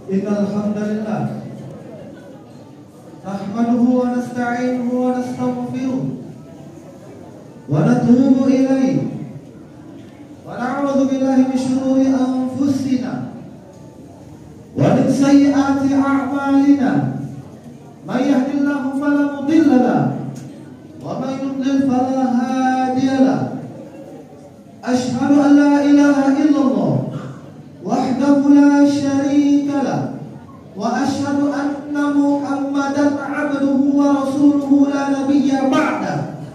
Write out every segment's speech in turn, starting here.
Innal hamdalillah nahmaduhu wa nasta'inuhu wa nastaghfiruh wa natubu ilayhi wa na'udzu billahi min shururi anfusina wa min sayyiati a'malina. May yahdihillahu fala mudilla lahu wa may yudlil fala hadiya lahu. Ashhadu an la ilaha illallah wahdahu la syarika lahu wa asyhadu anna Muhammadan 'abduhu wa rasuluhu la nabiyya ba'da.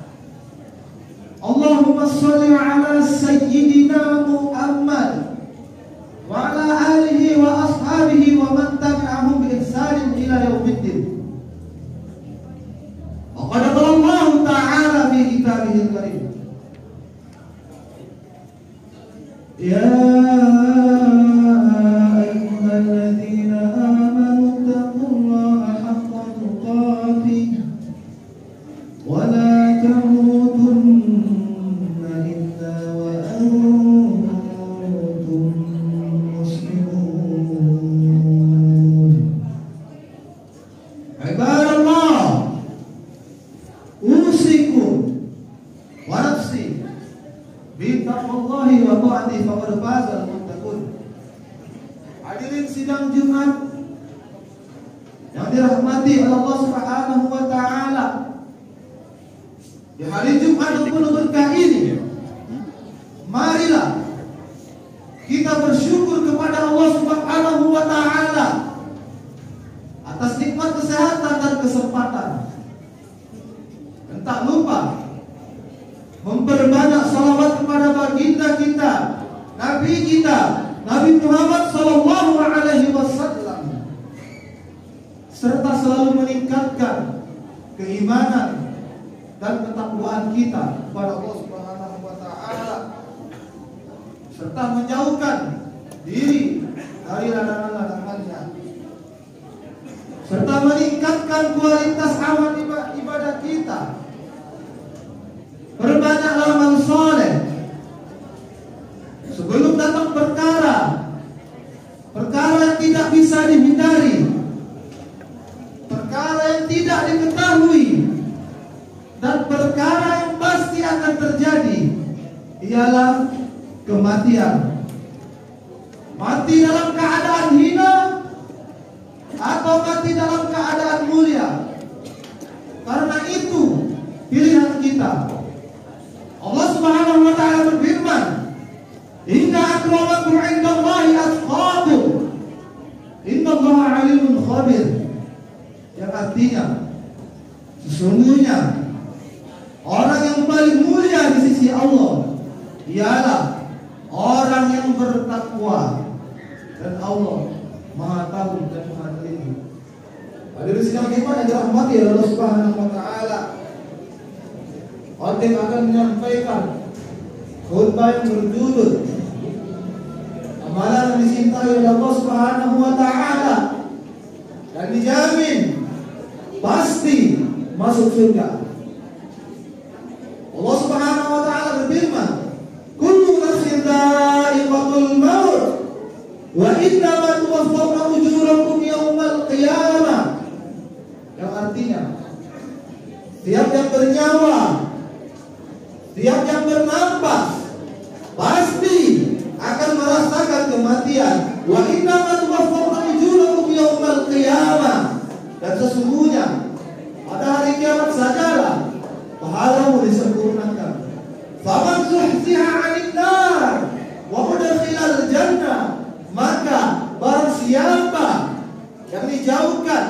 Allahumma shalli 'ala sayyidina Muhammad wa 'ala alihi wa ashabihi wa man tabi'ahum bi ihsanin ila yaumiddin. Wa qala Allah ta'ala fi kitabihil karim, ya ayyuhalladzina amanu taqullaha haqqa tuqatih wa la tamutunna illa wa antum muslimun. Ibadallah, usikum wa nafsi bittaqwallahi wa ta'ati faqad fazal muttaqun. Hadirin sidang Jumat yang dirahmati oleh Allah Subhanahu wa taala, di hari Jumat yang penuh berkah ini, marilah kita bersyukur kepada Allah Subhanahu wa taala atas nikmat kesehatan dan kesempatan. Dan tak lupa memperbanyak salawat kepada baginda kita, Nabi kita, Nabi Muhammad sallallahu alaihi wasallam, serta selalu meningkatkan keimanan dan ketakwaan kita kepada Allah Subhanahu wa taala, serta menjauhkan diri dari larangan-larangannya, serta meningkatkan kualitas amal ibadah kita. Perbanyaklah amal soleh sebelum datang perkara yang tidak bisa dihindari, perkara yang tidak diketahui, dan perkara yang pasti akan terjadi, ialah kematian. Mati dalam keadaan hina atau mati dalam keadaan mulia. Karena itu pilihan kita. Allah Subhanahu wa taala berfirman, "Inna akramakum 'indallahi atqakum. Innallaha 'alimun khabir." Yang artinya, sesungguhnya orang yang paling mulia di sisi Allah ialah orang yang bertakwa, dan Allah Maha tahu dan Maha teliti. Hadirin sidang Jumat yang dirahmati oleh Allah Subhanahu wa taala, Khatib akan menyampaikan khutbah yang berjudul amalan yang dicintai oleh Allah Subhanahu wa taala dan dijamin pasti masuk surga. Allah Subhanahu wa taala berfirman, "Kullu nafsin dha'iqatul maut wa innama tuwaffawna ujurakum yaumal qiyamah." Yang artinya, tiap yang bernyawa, tiap yang bernafas pasti akan merasakan kematian. Wa innama tuwaffawna ujurakum yaumal qiyamah. Dan sesungguhnya pada hari kiamat sajalah pahalamu disempurnakan. Faman zuhziha 'anil nar wa udkhilal jannah, maka barang siapa yang dijauhkan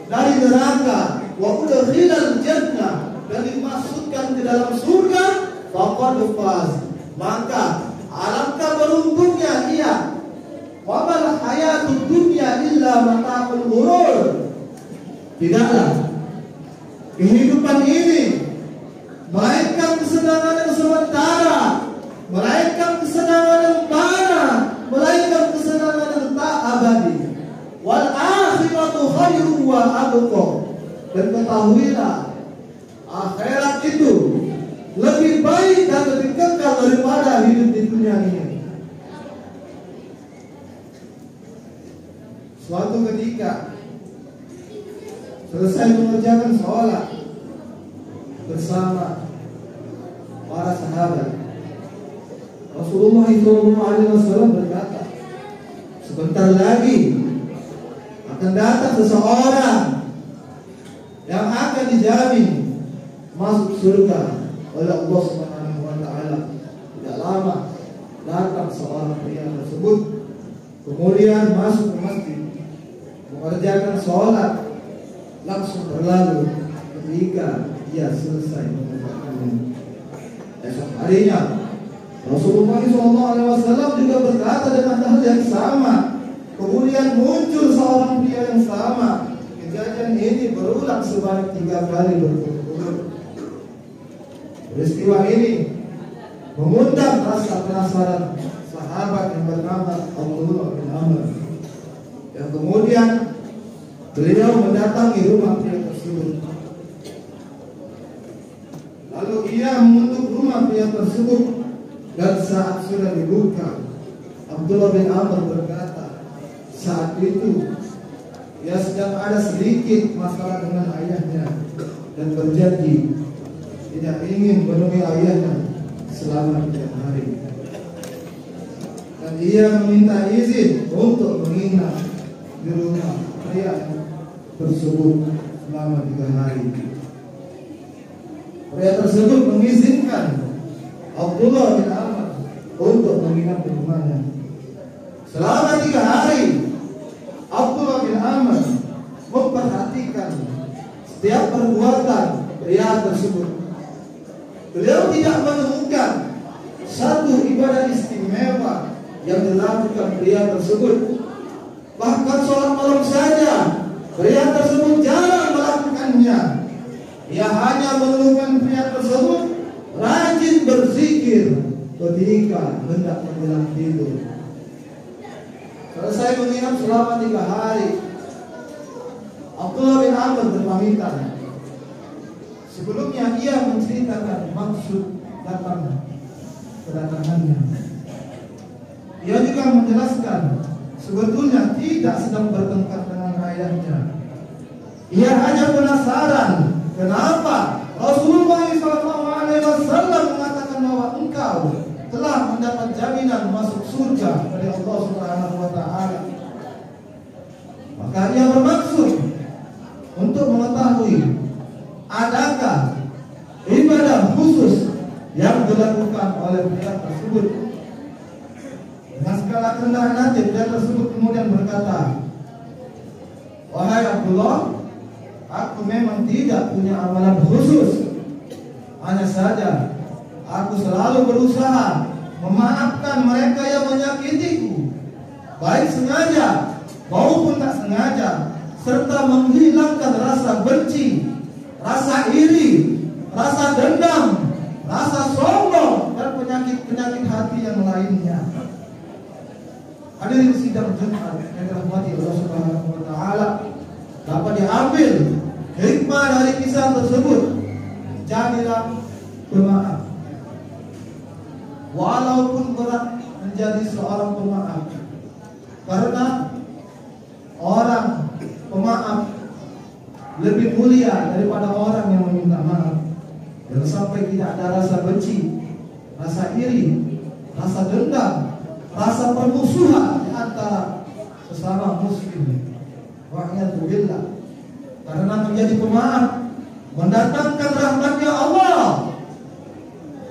dari neraka, wa udkhilal jannah, dan dimasukkan ke dalam surga, faqad faz, maka alangkah beruntungnya ia. Wa mal hayatud dunya illa mata'ul ghurur. Tidaklah kehidupan ini melainkan kesenangan yang sementara, melainkan kesenangan yang fana, melainkan kesenangan yang tak abadi. Wal akhiratu khairun wa abqa. Dan ketahuilah, akhirat itu lebih baik dan lebih kekal daripada hidup di dunia ini. suatu ketika selesai mengerjakan sholat bersama para sahabat, Rasulullah SAW berkata, sebentar lagi akan datang seseorang yang akan dijamin masuk surga oleh Allah Subhanahu wa Ta'ala. Tidak lama datang seorang pria tersebut, kemudian masuk ke masjid, mengerjakan sholat, langsung berlalu ketika dia selesai mengerjakannya. Esok harinya Rasulullah SAW juga berkata dengan hal yang sama. Kemudian muncul seorang pria yang sama. Kejadian ini berulang sebanyak 3 kali berturut-turut. Peristiwa ini mengundang rasa penasaran sahabat yang bernama Abdullah bin Amr, yang kemudian beliau mendatangi rumah pria tersebut. Lalu ia mengunjungi rumah pria tersebut, dan saat sudah dibuka, Abdullah bin Amr berkata, saat itu ia sedang ada sedikit masalah dengan ayahnya dan berjanji tidak ingin menemui ayahnya selama 3 hari. Dan ia meminta izin untuk menginap di rumah pria tersebut selama 3 hari. Pria tersebut mengizinkan Abdullah bin Amr untuk menginap di rumahnya. Selama 3 hari, Abdullah bin Amr memperhatikan setiap perbuatan pria tersebut. Beliau tidak menemukan satu ibadah istimewa yang dilakukan pria tersebut. Bahkan sholat malam saja pria tersebut jarang melakukannya. Ia hanya menemukan pria tersebut rajin berzikir ketika hendak menjelang tidur. Selesai menginap selama 3 hari, Abdullah bin Amr berpamitan. Sebelumnya ia menceritakan maksud kedatangannya. Ia juga menjelaskan sebetulnya tidak sedang bertengkar dengan ayahnya. Ia hanya penasaran kenapa Rasulullah SAW mengatakan bahwa engkau telah mendapat jaminan masuk surga dari Allah Subhanahu wa Ta'ala. Maka ia bermaksud untuk mengetahui adakah ibadah khusus yang dilakukan oleh pria tersebut. Dengan segala kerendahan hati, pria tersebut kemudian berkata, wahai Abdullah, aku memang tidak punya amalan khusus. Hanya saja aku selalu berusaha memaafkan mereka yang menyakitiku, baik sengaja maupun tak sengaja, serta menghilangkan rasa benci, rasa iri, rasa dendam, rasa sombong, dan penyakit-penyakit hati yang lainnya. Hadirin sidang Jumat yang dirahmati Allah Subhanahu wa Ta'ala, dapat diambil hikmah dari kisah tersebut. Jadilah pemaaf, walaupun berat menjadi seorang pemaaf, karena orang pemaaf lebih mulia daripada orang yang meminta maaf. Jangan sampai tidak ada rasa benci, rasa iri, rasa dendam, rasa permusuhan di antara sesama muslim. Wa'iyadzubillah. Karena menjadi pemaaf mendatangkan rahmatnya Allah,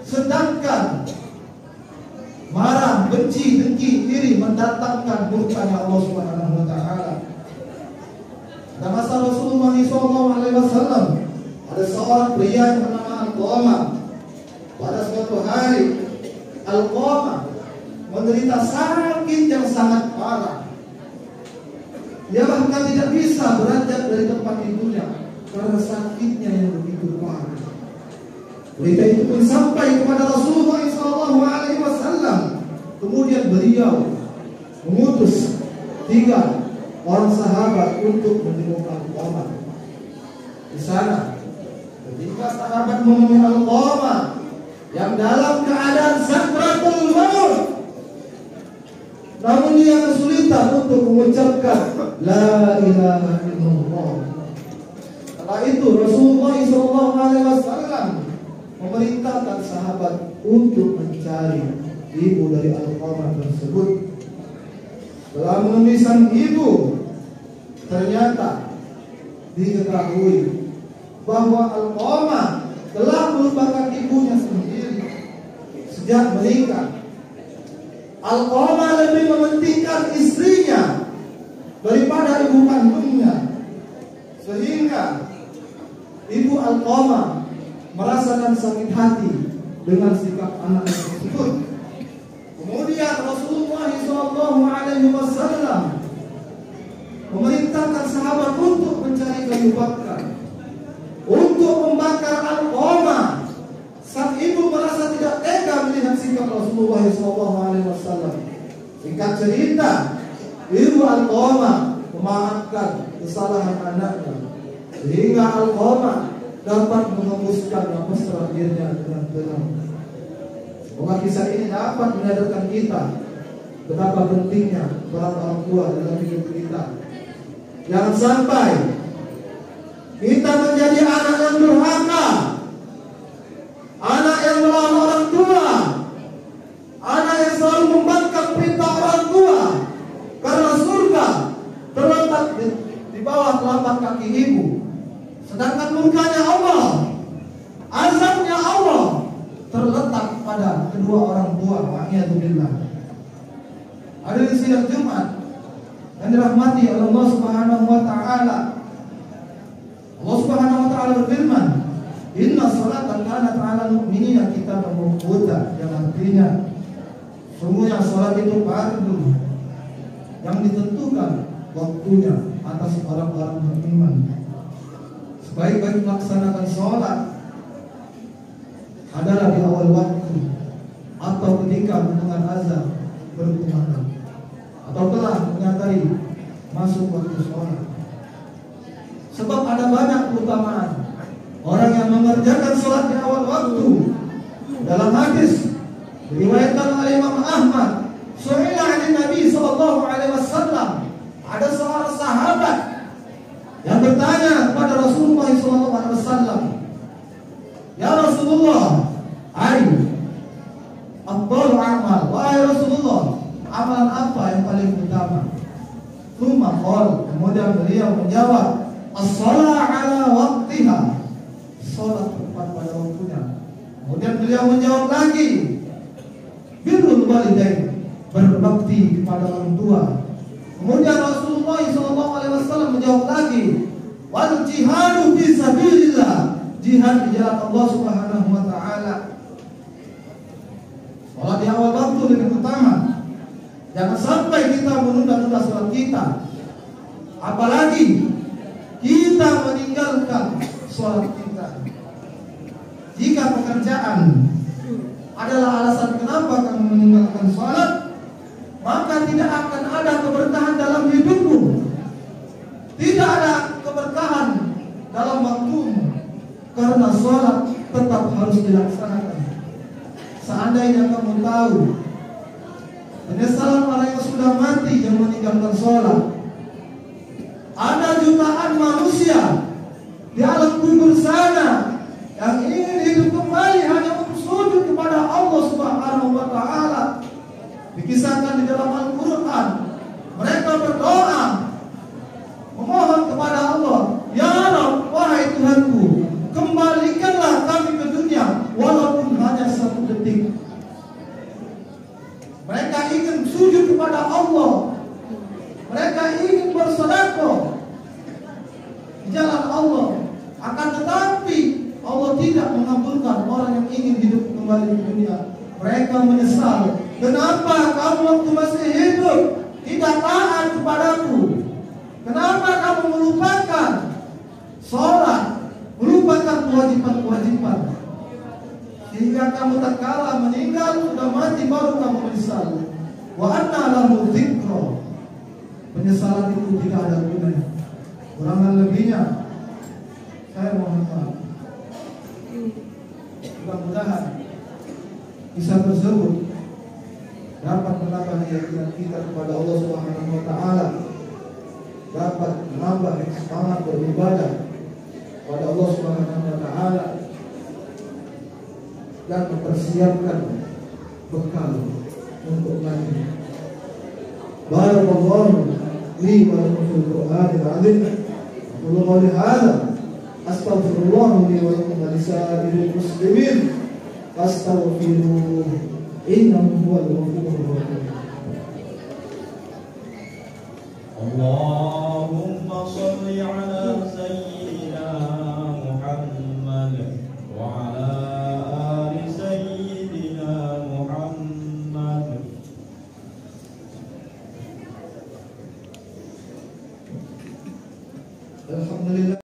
sedangkan marah, benci, dengki, iri mendatangkan murkanya Allah Subhanahu wa Ta'ala. Pada masa Rasulullah SAW, ada seorang pria yang bernama Al-Qamah. Pada suatu hari, Al-Qamah menderita sakit yang sangat parah. Dia bahkan tidak bisa beranjak dari tempat tidurnya karena sakitnya yang begitu parah. Berita itu pun sampai kepada Rasulullah SAW. Kemudian beliau mengutus 3 orang sahabat untuk menjenguk Al-Qamah. Di sana, ketika sahabat menemui Al-Qamah yang dalam keadaan sakratul maut, namun dia kesulitan untuk mengucapkan La ilaha illallah. Setelah itu Rasulullah SAW memerintahkan sahabat untuk mencari ibu dari Alqamah tersebut. Setelah menemui sang ibu, ternyata diketahui bahwa Alqamah telah melupakan ibunya sendiri sejak menikah. Alqamah lebih mementingkan istrinya daripada ibu kandungnya, sehingga ibu Alqamah merasakan sakit hati dengan sikap anak tersebut. Kemudian Rasulullah SAW memerintahkan sahabat untuk mencari kayu bakar untuk membakar Alqamah. Sang ibu merasa tidak tega melihat sikap Rasulullah SAW. Singkat cerita, ibu Alqamah memaafkan kesalahan anaknya, sehingga Alqamah dapat mengembuskan nafas terakhirnya dengan tenang. Semoga kisah ini dapat menyadarkan kita betapa pentingnya peran orang tua dalam hidup kita. Jangan sampai kita menjadi anak yang durhaka, anak yang melawan orang tua, anak yang selalu membangkang perintah orang tua, karena surga terletak di bawah telapak kaki ibu, sedangkan murkanya Allah, azabnya Allah terletak pada kedua orang tua. Wa'iyadzubillah. Hadirin sidang Jumat yang dirahmati oleh Allah Subhanahu wa taala. Allah Subhanahu wa taala berfirman, Inna salata kanat 'alal mu'minina kitaban mawquta, yang artinya sungguhnya salat itu fardu yang ditentukan waktunya atas orang-orang beriman. Sebaik-baik melaksanakan salat adalah di awal waktu atau ketika mendengar azan berkumandang atau telah menyadari masuk waktu sholat. Sebab ada banyak keutamaan orang yang mengerjakan sholat di awal waktu. Dalam hadis diriwayatkan oleh Imam Ahmad, Su'ila 'anil Nabi sallallahu alaihi wasallam, ada seorang sahabat yang bertanya kepada Rasulullah sallallahu alaihi wasallam, Ya Rasulullah, afdhalul amal, wahai Rasulullah, amalan apa yang paling utama? Tsumma qala, kemudian beliau menjawab, as-shalah ala waqtiha, salat tepat pada waktunya. Kemudian beliau menjawab lagi, birrul walidain, berbakti kepada orang tua. Kemudian Rasulullah SAW menjawab lagi, wal jihadu fi sabilillah, jihad di jalan Allah Subhanahu wa taala. Salat di awal waktu lebih utama. Jangan sampai kita menunda-nunda salat kita. Apalagi kita meninggalkan salat kita. Jika pekerjaan adalah alasan kenapa kamu meninggalkan salat, maka tidak akan ada keberkahan dalam hidupmu. Tidak ada keberkahan dalam waktumu, karena salat tetap harus dilaksanakan. Seandainya kamu tahu penyesalan orang yang sudah mati yang meninggalkan sholat, ada jutaan manusia di alam kubur sana yang ingin hidup kembali hanya untuk sujud kepada Allah Subhanahu wa taala. Dikisahkan di dalam Al-Quran, mereka berdoa memohon kepada Allah, Ya Rabb, wahai Tuhanku, kembalikanlah kami ke dunia walaupun hanya 1 detik. Mereka ingin sujud kepada Allah, mereka ingin bersedekah di jalan Allah. Akan tetapi Allah tidak mengabulkan orang yang ingin hidup kembali di dunia. Mereka menyesal, kenapa kamu waktu masih hidup tidak taat kepadaku? Kenapa kamu melupakan sholat, melupakan kewajiban-kewajiban, sehingga kamu tak kalah meninggal sudah mati baru kamu menyesal. Wa anna lahu dzikra, penyesalan itu tidak ada gunanya. Kurangan lebihnya saya mohon maaf. Mudah-mudahan kisah tersebut dapat menambah keyakinan kita kepada Allah Subhanahu wa taala, dapat menambah semangat beribadah kepada Allah Subhanahu wa taala, dan mempersiapkan bekal untuk nanti. Barakallahu li wa lakum fil Qur'anil 'azim. Qul qawli hadza astaghfirullah li wa lakum wa lisa'iril muslimin fastaghfiruhu innahu huwal ghafurur rahim. Allahumma shalli ala sayyidina